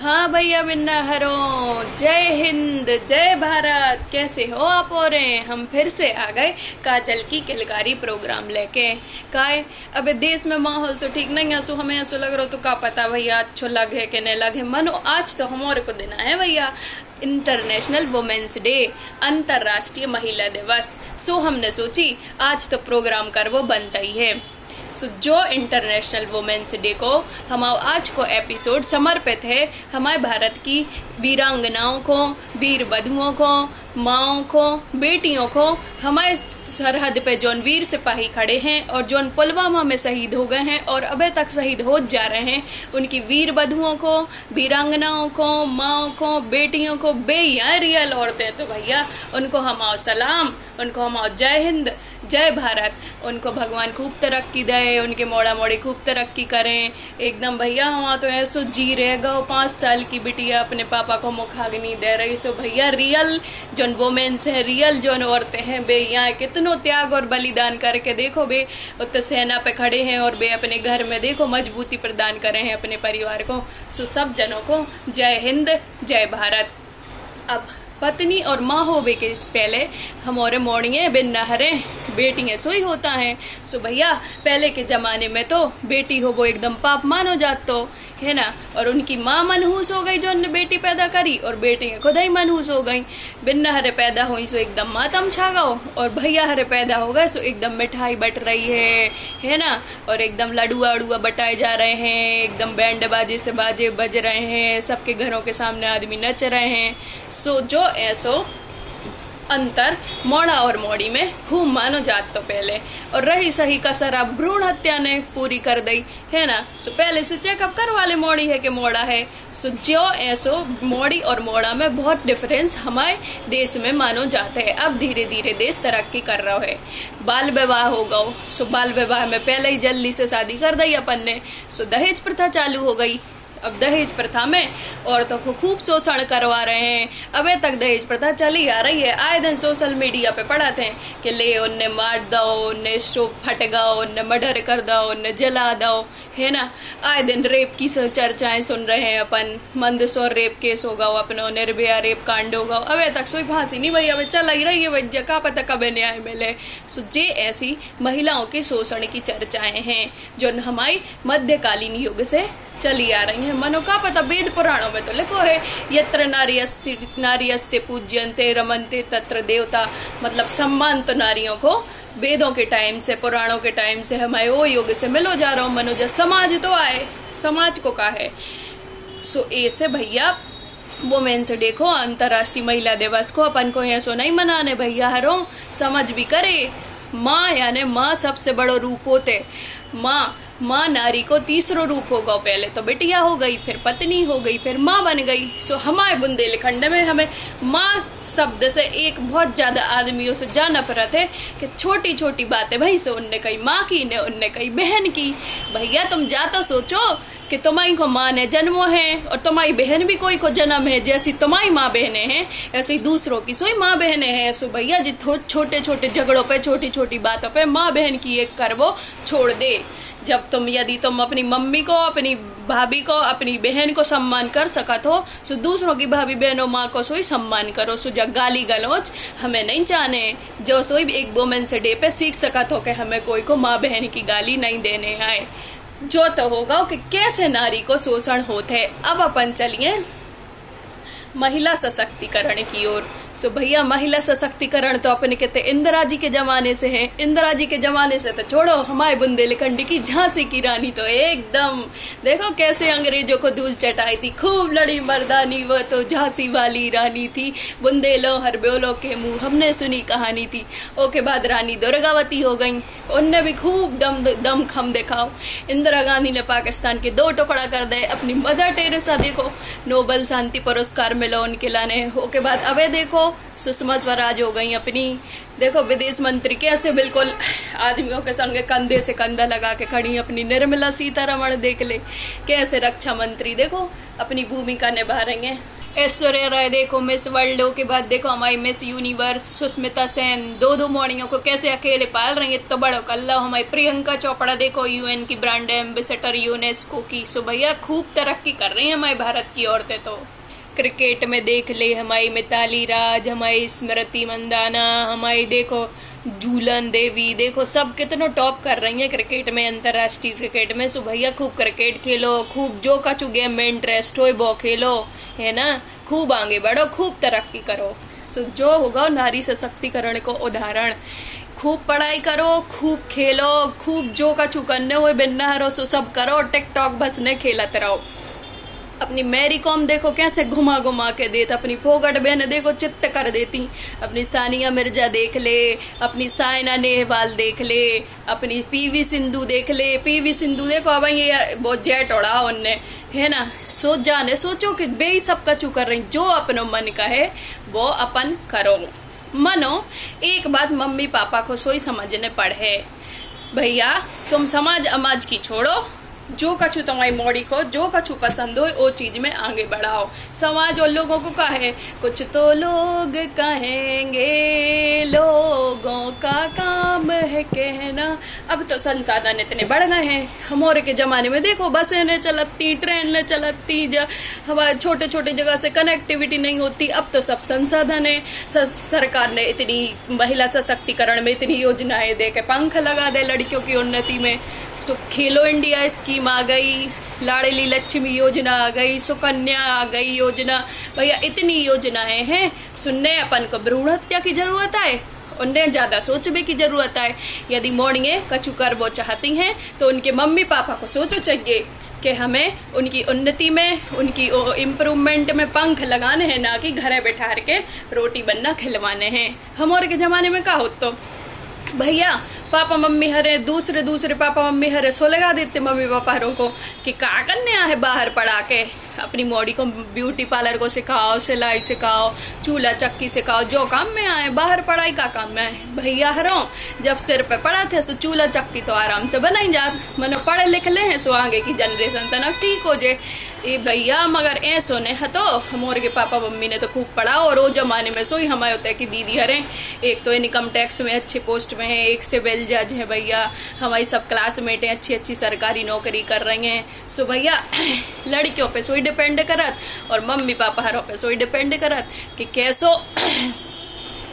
हाँ भैया बिन्ना हरो, जय हिंद जय भारत। कैसे हो आप? और हम फिर से आ गए काजल की किलकारी प्रोग्राम लेके। काय अबे देश में माहौल सो ठीक नहीं है, सो हमें ऐसा लग रहा तो का पता भैया अच्छो लगे कि नहीं लगे। मनो आज तो हमारे को दिन है भैया इंटरनेशनल वुमेन्स डे, अंतरराष्ट्रीय महिला दिवस। सो हमने सोची आज तो प्रोग्राम कर वो बनता ही है। सो जो इंटरनेशनल वुमेन्स डे को हम आज को एपिसोड समर्पित है हमारे भारत की वीरांगनाओं को, वीर बधुओं को, माओं को, बेटियों को। हमारे सरहद पे जौन वीर सिपाही खड़े हैं और जौन पुलवामा में शहीद हो गए हैं और अभी तक शहीद हो जा रहे हैं, उनकी वीर बधुओं को, वीरांगनाओं को, माओं को, बेटियों को, बेया रियल औरतें तो भैया उनको हम सलाम, उनको हम जय हिंद जय भारत। उनको भगवान खूब तरक्की दे, उनके मोड़ा मोड़ी खूब तरक्की करें एकदम। भैया हम तो ऐसो जी रहे गो 5 साल की बिटिया अपने पापा को मुखाग्नि दे रही। सो भैया रियल जोन वोमेन्स है, रियल जोन औरतें हैं बे, यहाँ कितनो त्याग और बलिदान करके देखो बे उत्तर सेना पे खड़े हैं और बे अपने घर में देखो मजबूती प्रदान करे हैं अपने परिवार को। सो सब जनों को जय हिंद जय भारत। अब पत्नी और माँ हो बे के पहले हमारे मोड़िए बिन नहरे बेटियां सोई होता है। सो भैया पहले के जमाने में तो बेटी हो वो एकदम पाप मानो जात तो है ना, और उनकी माँ मनहूस हो गई जो उन्हें बेटी पैदा करी और बेटी खुद ही मनहूस हो गई। बिन्ना हरे पैदा हुई सो एकदम मातम छा गओ, और भैया हरे पैदा हो गए सो एकदम मिठाई बट रही है ना, और एकदम लडुआ उड़ुआ बटाए जा रहे हैं, एकदम बैंड बाजे से बाजे बज रहे हैं, सबके घरों के सामने आदमी नच रहे हैं। सो जो ऐसो अंतर मोड़ा और मोड़ी में खूब मानो जात तो पहले, और रही सही कसर अब भ्रूण हत्या ने पूरी कर दी है ना। सो पहले से चेकअप करवा ले मोड़ी है कि मोड़ा है। सो जो ऐसो मोड़ी और मोड़ा में बहुत डिफरेंस हमारे देश में मानो जाते हैं। अब धीरे धीरे देश तरक्की कर रहा है, बाल विवाह हो गओ। सो बाल विवाह में पहले ही जल्दी से शादी कर दी अपन ने। सो दहेज प्रथा चालू हो गई। अब दहेज प्रथा में औरतों को खूब शोषण करवा रहे हैं। अबे तक दहेज प्रथा चली आ रही है। आए दिन सोशल मीडिया पे पढ़ाते हैं कि ले उन्हें मार दो, उन्हें शो फट गओ, उन्हें मर्डर कर दो, उन्हें जला दो है ना। आए दिन रेप की चर्चाएं सुन रहे हैं अपन, मंदसौर रेप केस होगा, अपना निर्भया रेप कांड होगा। अबे तक सोई फांसी नहीं भैया चल ही रही है भैया, का पता कब न्याय मिले। सो जे ऐसी महिलाओं के शोषण की चर्चाएं हैं जो हमारी मध्यकालीन युग से चली आ रही है। मनो का पता वेद पुराणों में तो लिखो है यत्र नारी अस्ते पूज्यन्ते रमन्ते तत्र देवता, मतलब सम्मान तो नारियों को वेदों के टाइम से, पुराणों के टाइम से हमारे वो युग से मिलो जा रहा हूँ। मनो समाज तो आए, समाज को का है। सो ऐसे भैया वुमेन्स डे को, अंतरराष्ट्रीय महिला दिवस को अपन को ऐसो नहीं मनाने भैया, हरो समझ भी करे। माँ यानी माँ सबसे बड़ो रूप होते। माँ नारी को तीसरो रूप होगा। पहले तो बिटिया हो गई, फिर पत्नी हो गई, फिर माँ बन गई। सो हमारे बुंदेलखंड में हमें माँ शब्द से एक बहुत ज्यादा आदमियों से जाना पड़ा थे कि छोटी छोटी बातें भाई से उनने कही माँ की ने उनने कही बहन की। भैया तुम जाता सोचो कि तुम्हारी को माँ ने जन्मो है और तुम्हारी बहन भी कोई को जन्म है। जैसी तुम्हारी माँ बहने हैं ऐसे ही दूसरों की सोई माँ बहने हैं। सो भैया जी छोटे छोटे झगड़ों पे, छोटी छोटी बातों पे माँ बहन की एक कर वो छोड़ दे। जब यदि तुम अपनी मम्मी को, अपनी भाभी को, अपनी बहन को सम्मान कर सकत हो, तो दूसरों की भाभी बहनों माँ को सोई सम्मान करो। सो जब गाली गलौज हमें नहीं चाहने, जो सोई एक वुमेन्स डे पे सीख सकत हो कि हमें कोई को माँ बहन की गाली नहीं देने आए। जो तो होगा कि कैसे नारी को शोषण होते है। अब अपन चलिए महिला सशक्तिकरण की ओर। सो भैया महिला सशक्तिकरण तो अपने कहते इंदिरा जी के जमाने से है। इंदिरा जी के जमाने से तो छोड़ो, हमारे बुंदेलखंड की झांसी की रानी तो एकदम देखो कैसे अंग्रेजों को धूल चटाई थी। खूब लड़ी मर्दानी, वो तो झांसी वाली रानी थी। बुंदेलो हर बोलो के मुंह हमने सुनी कहानी थी। ओके बाद रानी दुर्गावती हो गई, उनने भी खूब दम खम दिखाओ। इंदिरा गांधी ने पाकिस्तान के 2 टुकड़ा कर दे। अपनी मदर टेरेसा देखो नोबल शांति पुरस्कार मिला उनके लाने। ओके बाद अबे देखो सुषमा स्वराज हो गई अपनी, देखो विदेश मंत्री कैसे बिल्कुल आदमियों के संग कंधे से कंधा लगा के खड़ी। अपनी निर्मला सीतारमण देख ले कैसे रक्षा मंत्री देखो अपनी भूमिका निभा रही हैं। ऐश्वर्या राय देखो मिस वर्ल्ड के बाद देखो हमारी मिस यूनिवर्स सुष्मिता सेन, दो मोड़ियों को कैसे अकेले पाल रही है, तो बड़ो कल्ला। हमारी प्रियंका चोपड़ा देखो यूएन की ब्रांड एम्बेसडर यूनेस्को की। सो भैया खूब तरक्की कर रही है हमारे भारत की औरतें। तो क्रिकेट में देख ले हमारी मिताली राज, हमारी स्मृति मंदाना, हमारी देखो झूलन देवी, देखो सब कितनों टॉप कर रही है क्रिकेट में, अंतर्राष्ट्रीय क्रिकेट में। सो भैया खूब क्रिकेट खेलो, खूब जो कछु गेम में इंटरेस्ट हो वो खेलो, है ना, खूब आगे बढ़ो, खूब तरक्की करो। सो जो होगा नारी सशक्तिकरण को उदाहरण। खूब पढ़ाई करो, खूब खेलो, खूब जो कछु करने हुए बिन्ना हरो सो सब करो, टिकटॉक बस ने खेलत रहो। अपनी मैरी कॉम देखो कैसे घुमा घुमा के देता, अपनी फोगट बहन देखो चित्त कर देती, अपनी सानिया मिर्जा देख ले, अपनी साइना नेहवाल देख ले, अपनी पीवी सिंधु देख ले। पीवी सिंधु देखो अब ये बहुत जेट उड़ा उनने, है ना। सोचो कि बे सब कछु कर रही, जो अपनो मन का है वो अपन करो। मनो एक बात मम्मी पापा को सोई समझने पड़े, भैया तुम समाज अमाज की छोड़ो, जो कछु तुम्हारी मॉडी को जो कछु पसंद हो वो चीज में आगे बढ़ाओ। समाज और लोगों को कहे कुछ तो लोग कहेंगे, लोगों का काम है कहना। अब तो संसाधन इतने बढ़ गए हैं, हमारे के जमाने में देखो बसें न चलती, ट्रेन न चलती, हमारे छोटे छोटे जगह से कनेक्टिविटी नहीं होती। अब तो सब संसाधन है, सरकार ने इतनी महिला सशक्तिकरण में इतनी योजनाएं दे के पंख लगा दे लड़कियों की उन्नति में। सो खेलो इंडिया स्कीम आ गई, लाड़ली लक्ष्मी योजना आ गई, सुकन्या आ गई योजना। भैया इतनी योजनाएं हैं, सुनने अपन को भ्रूण हत्या की जरूरत है, उन्हें ज्यादा सोचने की जरूरत है। यदि मोड़िए कछु कर वो चाहती हैं तो उनके मम्मी पापा को सोचो चाहिए कि हमें उनकी उन्नति में, उनकी इम्प्रूवमेंट में पंख लगाने हैं, ना कि घरे बैठा के रोटी बनना खिलवाने हैं। हमारे के जमाने में क्या हो, तो भैया पापा मम्मी हरे दूसरे पापा मम्मी हरे सो लगा देते मम्मी पापा हरों को कि क्या करने है बाहर पढ़ा के, अपनी बॉडी को ब्यूटी पार्लर को सिखाओ, सिलाई सिखाओ, चूल्हा चक्की सिखाओ, जो काम में आए। बाहर पढ़ाई का काम में आए भैया हरों, जब सिर पे पड़ा थे सो चूल्हा चक्की तो आराम से बनाई जात, मनो पढ़े लिख ले हैं सो आगे की जनरेशन तना ठीक हो जाए। ए भैया मगर ऐसो ने हतो हमारे के पापा मम्मी ने तो खूब पढ़ा, और वो जमाने में सोई हमारे होता है कि दीदी हरे एक तो इनकम टैक्स में अच्छे पोस्ट में है, एक सिविल जज है भैया, हमारी सब क्लासमेट है अच्छी सरकारी नौकरी कर रही हैं। सो भैया लड़कियों पे सोई डिपेंड करत और मम्मी पापा हरों पे सोई डिपेंड करत कि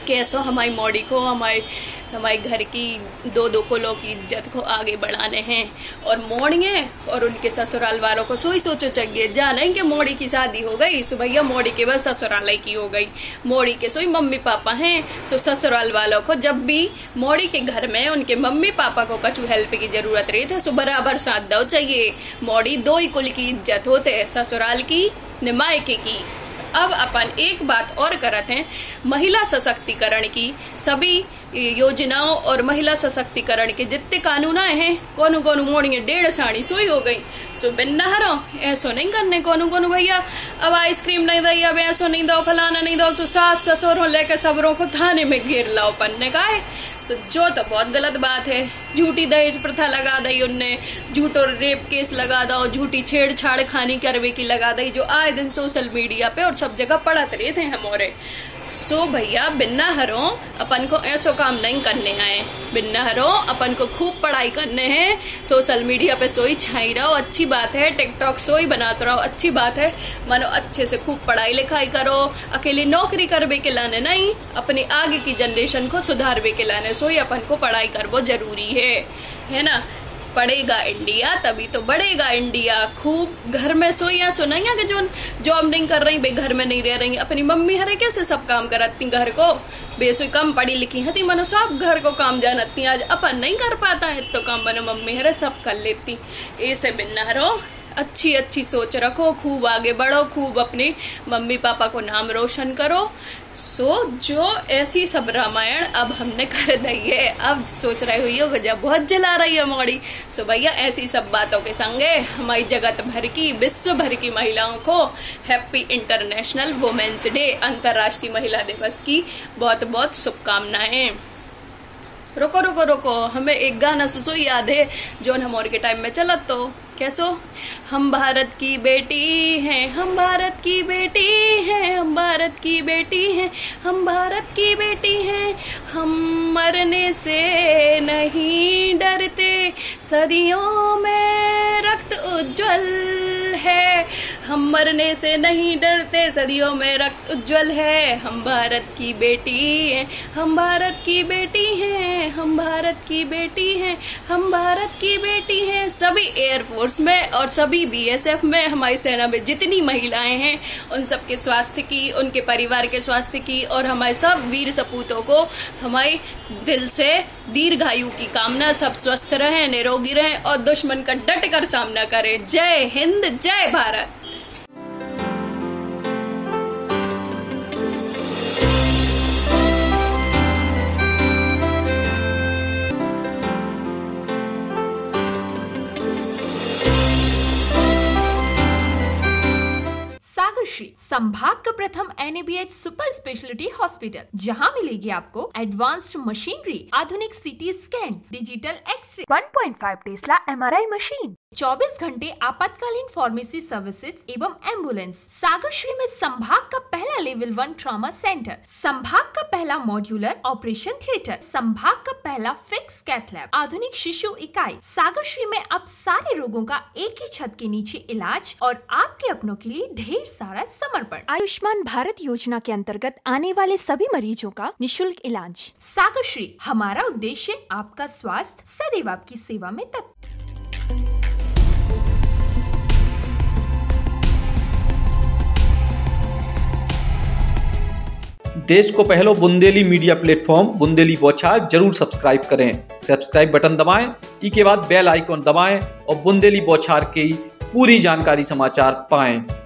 कैसो हमारी मॉडी को, हमारे घर की दो कुलों की इज्जत को आगे बढ़ाने हैं। और मोड़िए और उनके ससुराल वालों को सोई सोचो चाहिए, जाने कि मोड़ी की शादी हो गई सो भैया मोड़ी केवल ससुराल की हो गई, मोड़ी के सोई मम्मी पापा हैं। सो ससुराल वालों को जब भी मोड़ी के घर में उनके मम्मी पापा को कछु हेल्प की जरूरत रही थे सो बराबर साथ दो चाहिए। मोड़ी दो ही कुल की इज्जत होते, ससुराल की न मायके की। अब अपन एक बात और करते हैं, महिला सशक्तिकरण की सभी योजनाओं और महिला सशक्तिकरण के जितने कानून आए हैं कोनु मोड़िए 1.5 साड़ी सोई हो गई। सो बिन्ना हरो ऐसो नहीं करने, कोनु भैया अब आइसक्रीम नहीं दई, अब ऐसो नहीं दो, फलाना नहीं दो, सो सास ससुरों लेके सबरों को थाने में घेर लाओ पन्ने का है। सो जो तो बहुत गलत बात है, झूठी दहेज प्रथा लगा दी उनने, झूठो रेप केस लगा दो, झूठी छेड़छाड़ खानी करवे की लगा दी, जो आए दिन सोशल मीडिया पे और सब जगह पढ़त रहे थे हमारे। सो भैया बिन्ना हरो अपन को ऐसो काम नहीं करने आए, बिन्ना हरो अपन को खूब पढ़ाई करने हैं, सोशल मीडिया पे सोई छाई रहो अच्छी बात है, टिकटॉक सोई बनाते रहो अच्छी बात है, मानो अच्छे से खूब पढ़ाई लिखाई करो, अकेली नौकरी करवे के लाने नहीं, अपनी आगे की जनरेशन को सुधारवे के लाने सोई अपन को पढ़ाई करवो जरूरी है ना। पढ़ेगा इंडिया तभी तो बढ़ेगा इंडिया। खूब घर में सोइया सुनाइया कि जो जॉब नहीं कर रही बे घर में नहीं रह रही, अपनी मम्मी हरे कैसे सब काम करती घर को, बेसोई कम पढ़ी लिखी हती मनो सब घर को काम जानती, आज अपन नहीं कर पाता है तो काम मनो मम्मी हरे सब कर लेती। ऐसे बिन्ना हरो अच्छी सोच रखो, खूब आगे बढ़ो, खूब अपने मम्मी पापा को नाम रोशन करो। सो जो ऐसी सब रामायण अब हमने कर दी है, अब सोच रहे हुई हो जब बहुत जला रही है मोड़ी। सो भैया ऐसी सब बातों के संगे हमारी जगत भर की, विश्व भर की महिलाओं को हैप्पी इंटरनेशनल वुमेन्स डे, अंतर्राष्ट्रीय महिला दिवस की बहुत बहुत शुभकामनाएं। रुको हमें एक गाना सुसो याद है जो हमारे के टाइम में चलत तो कैसो? हम भारत की बेटी हैं, हम भारत की बेटी हैं, हम भारत की बेटी हैं, हम भारत की बेटी हैं। हम मरने से नहीं डरते, सदियों में रक्त उज्जवल है। हम मरने से नहीं डरते, सदियों में रक्त उज्जवल है। हम भारत की बेटी हैं, हम भारत की बेटी हैं, हम भारत की बेटी हैं, हम भारत की बेटी हैं। सभी एयरफोर्स में और सभी बीएसएफ में, हमारी सेना में जितनी महिलाएं हैं, उन सबके स्वास्थ्य की, उनके परिवार के स्वास्थ्य की और हमारे सब वीर सपूतों को हमारे दिल से दीर्घायु की कामना। सब स्वस्थ रहें, निरोगी रहें और दुश्मन का डट कर सामना करें। जय हिंद, जय भारत। संभाग का प्रथम NABH सुपर स्पेशलिटी हॉस्पिटल, जहां मिलेगी आपको एडवांस्ड मशीनरी, आधुनिक CT scan, digital x-ray, 1.5 tesla MRI machine, 24 घंटे आपातकालीन फार्मेसी सर्विसेज एवं एम्बुलेंस। सागरश्री में संभाग का पहला लेवल 1 ट्रॉमा सेंटर, संभाग का पहला मॉड्यूलर ऑपरेशन थिएटर, संभाग का पहला फिक्स कैथ लैब, आधुनिक शिशु इकाई। सागरश्री में अब सारे रोगों का एक ही छत के नीचे इलाज और आपके अपनों के लिए ढेर सारा समर्पण। आयुष्मान भारत योजना के अंतर्गत आने वाले सभी मरीजों का निशुल्क इलाज। सागरश्री, हमारा उद्देश्य आपका स्वास्थ्य, सदैव आपकी सेवा में तत्पर। देश को पहलो बुंदेली मीडिया प्लेटफॉर्म बुंदेली बौछार जरूर सब्सक्राइब करें। सब्सक्राइब बटन दबाएं, ई के बाद बेल आइकॉन दबाएं और बुंदेली बौछार की पूरी जानकारी समाचार पाएं।